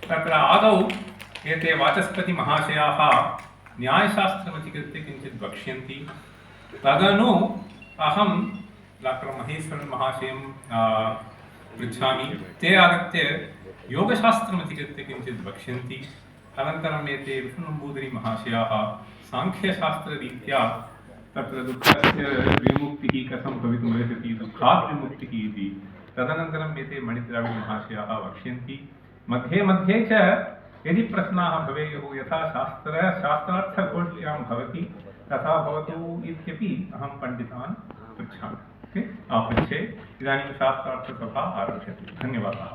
तत्र आदौ एते वाचस्पतिमहाशयाः न्यायशास्त्रमधिकृत्य किञ्चित् वक्ष्यन्ति। तदनु अहं डाक्टर् महेश्वरन् महाशयं पृच्छामि। ते आगत्य योगशास्त्रमधिकृत्य किञ्चित् वक्ष्यन्ति। अनन्तरम् एते विष्णुनम्बूदिरी महाशयाः साङ्ख्यशास्त्ररीत्या तत्र दुःखस्य विमुक्तिः कथं भवितुमर्हति, दुःखात् विमुक्तिः इति। तदनन्तरम् एते मणिद्राविडमहाशयाः वक्ष्यन्ति। मध्ये मध्ये च यदि प्रश्नाः भवेयुः, यथा शास्त्रार्थगोष्ठ्यां भवति तथा भवतु इत्यपि अहं पण्डितान् पृच्छामि। पृच्छे इदानीं शास्त्रार्थसभा आरभ्यते। धन्यवादाः।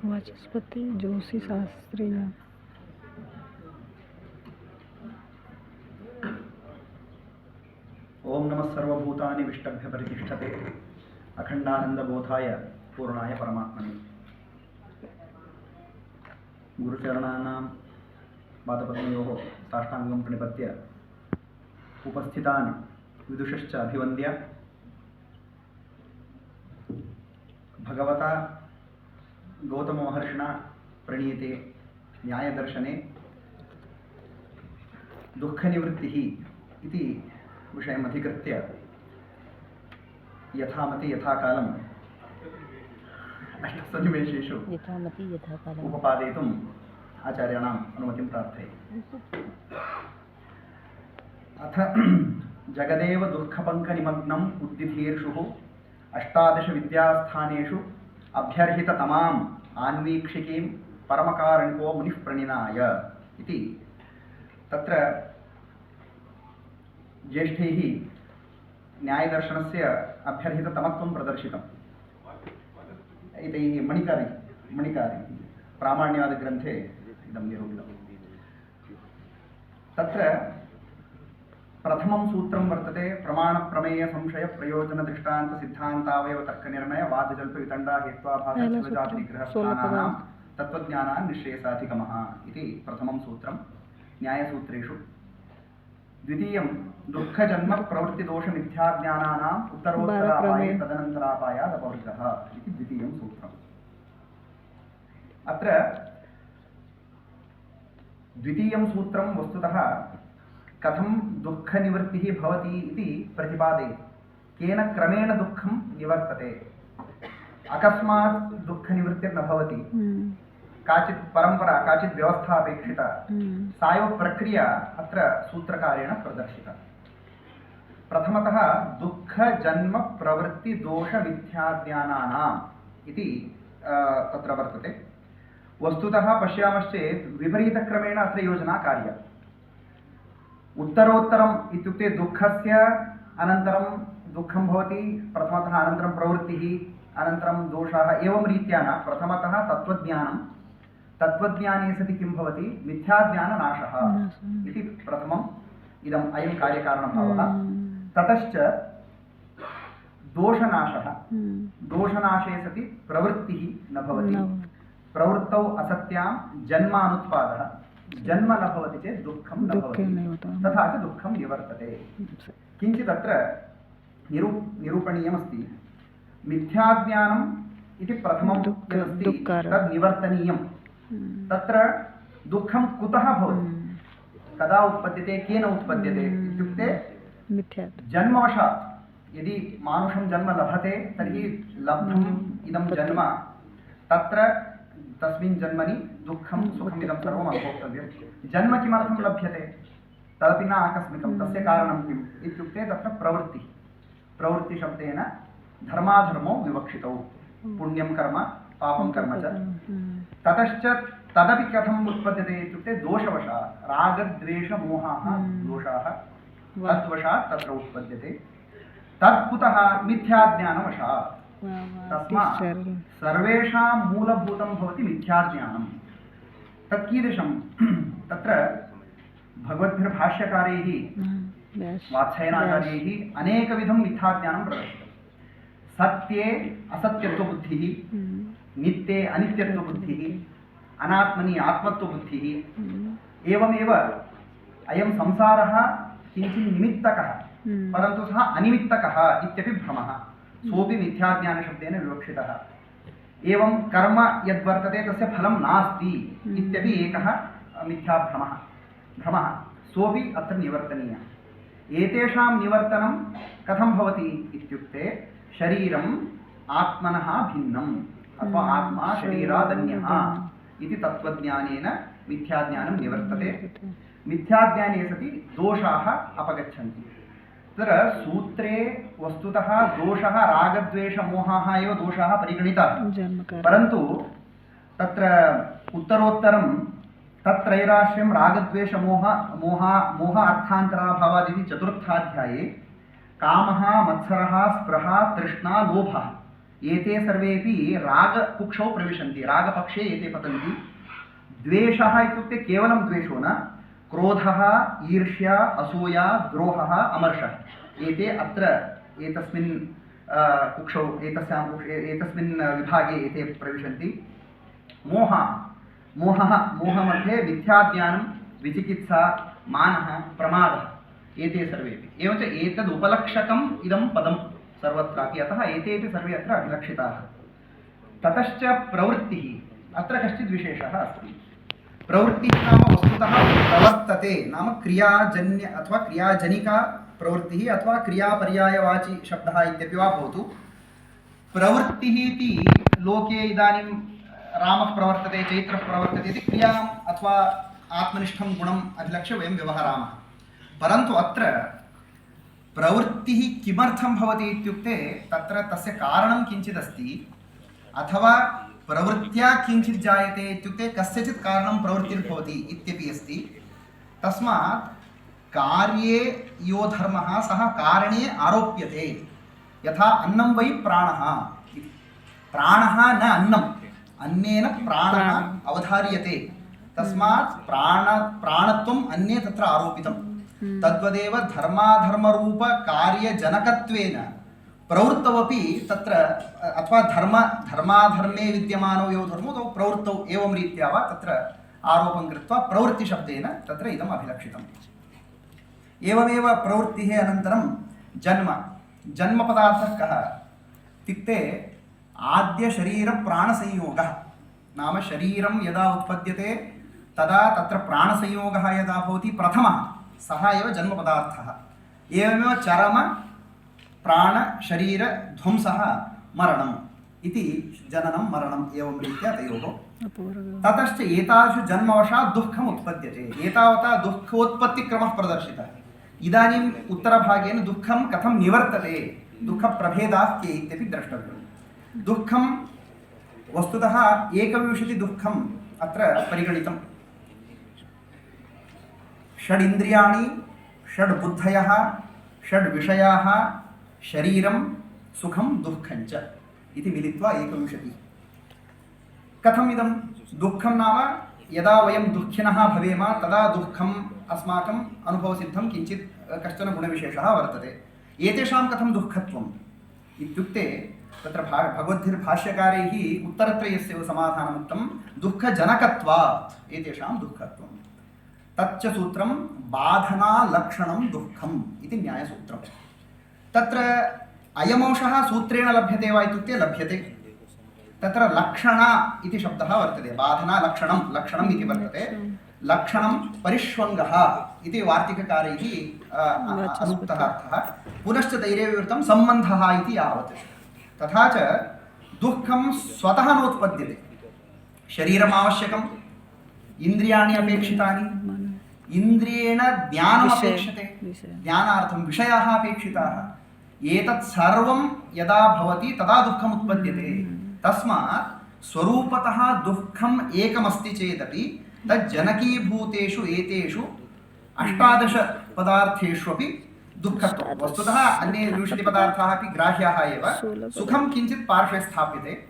वाचस्पति जोशी शास्त्री। ओम नमः सर्वभूतानि विष्टभ्य परितिष्ठते अखंडानंदबोधाय पूर्णाय परमात्मने। गुरुचरणानां पादपद्मयोः साष्टांगं प्रणिपत्य उपस्थितान् विदुषश्च अभिवन्द्य भगवता गौतममहर्षिणा प्रणीते न्यायदर्शने दुःखनिवृत्तिः इति विषयम् अधिकृत्य यथामति यथाकालम् अष्टसन्निवेशेषु उपपादयितुम् आचार्याणाम् अनुमतिं प्रार्थये। अथ जगदेव दुःखपङ्कनिमग्नम् उद्दिधीर्षुः अष्टादश विद्यास्थानेषु अभ्यर्हिततमाम् आन्वीक्षिकीं परमकारुणिको मुनिः प्रणिनाय इति तत्र ज्येष्ठैः न्यायदर्शनस्य अभ्यर्हिततमत्वं प्रदर्शितम्। एतैः मणिकारी प्रामाण्यवादग्रन्थे इदं निरूपितम्। तत्र प्रथमं सूत्रं वर्तते प्रमाणप्रमेयसंशयप्रयोजनदृष्टान्तसिद्धान्तावयवतर्कनिर्णयवादजल्पवितण्डाहेत्वाभासच्छिवजातिनिग्रहस्थानानां तत्त्वज्ञानान् निश्चयसाधिगमः इति प्रथमं सूत्रं न्यायसूत्रेषु। द्वितीयं दुःखजन्म प्रवृत्तिदोषमिथ्याज्ञानानाम् उत्तरोत्तरापाये तदनन्तरापायादपवर्गः इति द्वितीयं सूत्रम्। अत्र द्वितीयं सूत्रं वस्तुतः कथं दुःखनिवृत्तिः भवति इति प्रतिपादयति। केन क्रमेण दुःखं निवर्तते। अकस्मात् दुःखनिवृत्तिर्न भवति। काचित् परंपरा, काचित् व्यवस्था अपेक्षिता। सा एव प्रक्रिया अत्र सूत्रकारेण प्रदर्शिता। प्रथमतः दुःखजन्म प्रवृत्तिदोषमिथ्याज्ञानानाम् इति तत्र वर्तते। वस्तुतः पश्यामश्चेत् विपरीतक्रमेण अत्र योजना कार्या। उत्तरोत्तरम् इत्युक्ते दुःखस्य अनन्तरं दुःखं भवति, प्रथमतः अनन्तरं प्रवृत्तिः, अनन्तरं दोषाः, एवं रीत्या न। प्रथमतः तत्त्वज्ञानं, तत्त्वज्ञाने सति किं भवति, मिथ्याज्ञाननाशः इति प्रथमम् इदम् अयं कार्यकारणभावः। ततश्च दोषनाशः, दोषनाशे सति प्रवृत्तिः न भवति। प्रवृत्तौ असत्यां जन्मानुत्पादः, जन्म न भवति चेत् दुःखं न भवति, तथा च दुःखं निवर्तते। किञ्चित् अत्र निरूपणीयमस्ति। मिथ्याज्ञानम् इति प्रथमं यदस्ति तद् निवर्तनीयं। तत्र दुःखं कुतः भवति, कदा उत्पद्यते, केन उत्पद्यते इत्युक्ते जन्मवशात्। यदि मानुषं जन्म लभते तर्हि लब्धम् इदं जन्म, तत्र तस्मिन् जन्मनि दुःखं सुखम् इदं सर्वम् अनुभोक्तव्यं। जन्म किमर्थं लभ्यते तदपि न आकस्मिकं। तस्य कारणं किम् इत्युक्ते तत्र प्रवृत्तिः। प्रवृत्तिशब्देन धर्माधर्मौ विवक्षितौ, पुण्यं कर्म पापं कर्म च। ततश्च तदपि कथम् उत्पद्यते इत्युक्ते दोषवशात्। रागद्वेषमोहाः दोषाः तद्वशात् तत्र उत्पद्यते। तत् कुतः, मिथ्याज्ञानवशात्। तस्मात् सर्वेषां मूलभूतं भवति मिथ्याज्ञानं। तत् कीदृशं, तत्र भगवद्भिर्भाष्यकारैः वात्सायनाचार्यैः अनेकविधं मिथ्याज्ञानं प्रदर्शितं। सत्ये असत्यत्वबुद्धिः, नित्ये अनित्यत्वबुद्धिः, अनात्मनि आत्मत्वबुद्धिः, एवमेव अयं संसारः किञ्चित् निमित्तकः परन्तु सः अनिमित्तकः इत्यपि भ्रमः सोऽपि मिथ्याज्ञानशब्देन विवक्षितः एवं कर्म यद्वर्तते तस्य फलं नास्ति इत्यपि एकः भ्रमः सोऽपि अत्र निवर्तनीयः एतेषां निवर्तनं कथं भवति इत्युक्ते शरीरम् आत्मनः भिन्नम् अथवा आत्मा शरीरादन्यः इति तत्त्वज्ञानेन मिथ्याज्ञानं निवर्तते मिथ्याज्ञाने सति दोषाः अपगच्छन्ति तत्र सूत्रे वस्तुतः दोषः रागद्वेषमोहाः एव दोषाः परिगणिताः परन्तु तत्र उत्तरोत्तरं तत्त्रैराश्रयं मोह अर्थान्तराभावादिति चतुर्थाध्याये कामः मत्सरः स्पृहा तृष्णा लोभः एते सर्वेपि रागकुक्षौ प्रविशन्ति रागपक्षे एते पतन्ति द्वेषः इत्युक्ते केवलं द्वेषो न क्रोधः ईर्ष्या असूया द्रोहः अमर्षः एते अत्र एतस्मिन् कुक्षौ एतस्मिन् विभागे एते प्रविशन्ति मोहमध्ये मिथ्याज्ञानं विचिकित्सा मानः प्रमादः एते सर्वेपि एवञ्च एतद् उपलक्षकम् इदं पदं सर्वत्रापि अतः एतेपि सर्वे अत्र अभिलक्षिताः ततश्च प्रवृत्तिः अत्र कश्चित् विशेषः अस्ति प्रवृत्तिः नाम वस्तुतः प्रवर्तते नाम क्रियाजन्य अथवा क्रियाजनिका प्रवृत्तिः अथवा क्रियापर्यायवाची शब्दः इत्यपि वा भवतु प्रवृत्तिः इति लोके इदानीं रामः प्रवर्तते चैत्रः प्रवर्तते इति क्रियाम् अथवा आत्मनिष्ठं गुणम् अभिलक्ष्य वयं व्यवहरामः परन्तु अत्र प्रवृत्तिः किमर्थं भवति इत्युक्ते तत्र तस्य कारणं किञ्चिदस्ति अथवा प्रवृत्त्या किञ्चित् जायते इत्युक्ते कस्यचित् कारणं प्रवृत्तिर्भवति इत्यपि अस्ति तस्मात् कार्ये यो धर्मः सः कारणे आरोप्यते यथा अन्नं वै प्राणः इति प्राणः न अन्नम् अन्नेन प्राणः अवधार्यते तस्मात् प्राणत्वम् अन्ये तत्र आरोपितं तद्वदेव धर्माधर्मरूपकार्यजनकत्वेन प्रवृत्तवपि तत्र अथवा धर्माधर्मे विद्यमानो यो धर्मो तौ प्रवृत्तौ एवं रीत्या वा तत्र आरोपं कृत्वा प्रवृत्तिशब्देन तत्र इदम् अभिलक्षितम् एवमेव प्रवृत्तिः अनन्तरं जन्मपदार्थः कः इत्युक्ते आद्यशरीरप्राणसंयोगः नाम शरीरं यदा उत्पद्यते तदा तत्र प्राणसंयोगः यदा भवति प्रथमः सः एव जन्मपदार्थः एवमेव चरम प्राणशरीरध्वंसः मरणम् इति जननं मरणम् एवं रीत्या तयोः ततश्च एतादृश जन्मवशात् दुःखम् उत्पद्यते एतावता दुःखोत्पत्तिक्रमः प्रदर्शितः इदानीम् उत्तरभागेन दुःखं कथं निवर्तते दुःखप्रभेदाः के इत्यपि द्रष्टव्यं दुःखं वस्तुतः एकविंशतिदुःखम् अत्र परिगणितं षडिन्द्रियाणि षड्बुद्धयः षड्विषयाः शरीरं सुखं दुःखञ्च इति मिलित्वा एकविंशतिः कथम् इदं दुःखं नाम यदा वयं दुःखिनः भवेम तदा दुःखम् अस्माकम् अनुभवसिद्धं किञ्चित् कश्चन गुणविशेषः वर्तते एतेषां कथं दुःखत्वम् इत्युक्ते तत्र भगवद्भिर्भाष्यकारैः उत्तरत्रयस्य समाधानमुक्तं दुःखजनकत्वात् एतेषां दुःखत्वं तच्च सूत्रं बाधनालक्षणं दुःखम् इति न्यायसूत्रं तत्र अयमंशः सूत्रेण लभ्यते वा इत्युक्ते लभ्यते तत्र लक्षण इति शब्दः वर्तते बाधनालक्षणं लक्षणम् इति वर्तते लक्षणं परिष्वङ्गः इति वार्तिककारैः अनुक्तः अर्थः पुनश्च तैरेव विवृतं सम्बन्धः इति यावत् तथा च दुःखं स्वतः नोत्पद्यते शरीरम् आवश्यकम् इन्द्रियाणि अपेक्षितानि इन्द्रियेण ज्ञानम् अपेक्षते ज्ञानार्थं विषयाः अपेक्षिताः एतत् सर्वं यदा भवति तदा दुःखम् उत्पद्यते तस्मात् स्वरूपतः दुःखम् एकमस्ति चेदपि तज्जनकीभूतेषु एतेषु 18 पदार्थेष्वपि दुःखत्वं वस्तुतः अन्ये 20 पदार्थाः अपि ग्राह्याः एव सुखं किञ्चित् पार्श्वे स्थाप्यते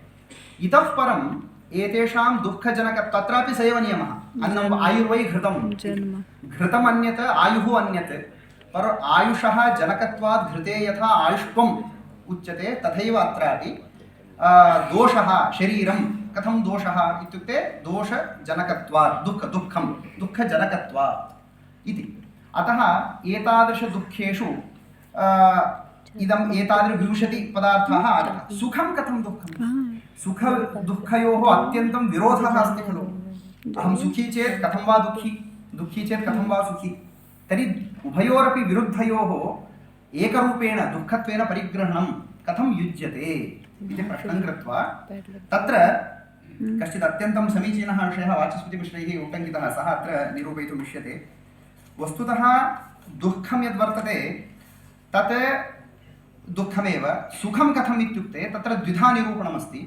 इतः परम् एतेषां दुःखजनक तत्रापि स एव नियमः अन्नम् आयुर्वै घृतं घृतम् अन्यत् आयुः अन्यत् पर आयुषः जनकत्वात् घृते यथा आयुष्त्वम् उच्यते तथैव अत्रापि दोषः शरीरं कथं दोषः इत्युक्ते दोषजनकत्वात् दुःखजनकत्वात् इति अतः एतादृशदुःखेषु इदम् एतादृशविंशतिपदार्थाः आगताः। सुखं कथं दुःखं? सुखदुःखयोः अत्यन्तं विरोधः अस्ति खलु। अहं सुखी चेत् कथं वा दुःखी, दुःखी चेत् कथं वा सुखी। तर्हि उभयोरपि विरुद्धयोः एकरूपेण दुःखत्वेन परिग्रहणं कथं युज्यते इति प्रश्नं कृत्वा तत्र कश्चित् अत्यन्तं समीचीनः विषयः वाचस्पतिमिश्रैः उट्टङ्कितः, सः अत्र निरूपयितुम् इष्यते। वस्तुतः दुःखं यद्वर्तते तत् दुःखमेव। सुखं कथम् इत्युक्ते तत्र द्विधा निरूपणमस्ति।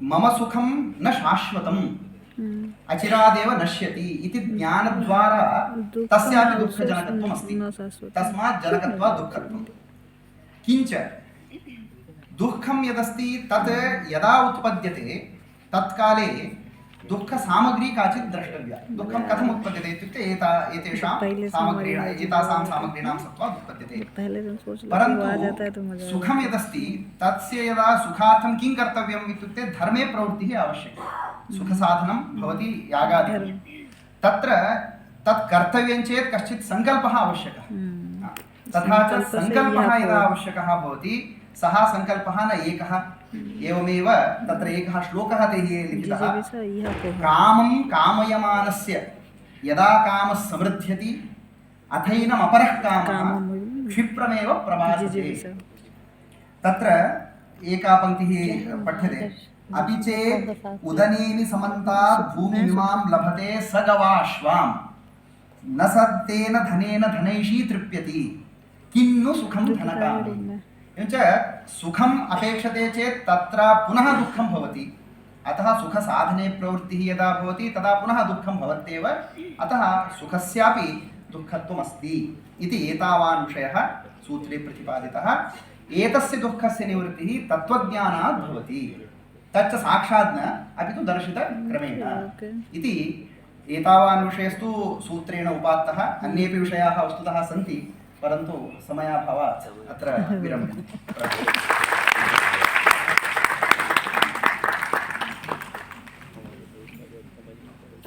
मम सुखं न शाश्वतम्, अचिरादेव नश्यति इति ज्ञानद्वारा तस्यापि दुःखजनकत्वम् अस्ति। तस्मात् जनकत्वात् दुःखत्वम्। किञ्च दुःखं यदस्ति तत् यदा उत्पद्यते तत्काले दुःखसामग्री काचित् द्रष्टव्या। दुःखं कथम् उत्पद्यते इत्युक्ते एतासां सामग्रीणां सत्त्वात् उत्पद्यते। परन्तु सुखं यदस्ति तस्य यदा सुखार्थं किं कर्तव्यम् इत्युक्ते धर्मे प्रवृत्तिः आवश्यकी। सुखसाधनं भवति यागादिकं। तत्र तत् कर्तव्यं चेत् कश्चित् सङ्कल्पः आवश्यकः। तथा च सङ्कल्पः यदा आवश्यकः भवति सः सङ्कल्पः न एकः। एवमेव तत्र एकः श्लोकः तैः लिखितः, कामं कामयमानस्य यदा कामः समृद्ध्यति अथैनम् अपरः कामः क्षिप्रमेव प्रभासते। तत्र एका पङ्क्तिः पठ्यते, अपि चेत् उदनेनि समन्तात् भूमिमिमां लभते स गवाश्वां न सत्तेन धनेन धनैषी तृप्यति किन्नु सुखं धनकामे। एवञ्च सुखम् अपेक्षते चेत् तत्र पुनः दुःखं भवति। अतः सुखसाधने प्रवृत्तिः यदा भवति तदा पुनः दुःखं भवत्येव। अतः सुखस्यापि दुःखत्वमस्ति इति एतावान् विषयः सूत्रे प्रतिपादितः। एतस्य दुःखस्य निवृत्तिः तत्त्वज्ञानात् भवति। तच्च साक्षात् न अपि तु दर्शितक्रमेण इति एतावान् विषयस्तु सूत्रेण उपात्तः। अन्येपि विषयाः वस्तुतः सन्ति, परन्तु समयाभावात् अत्र विरम्यते।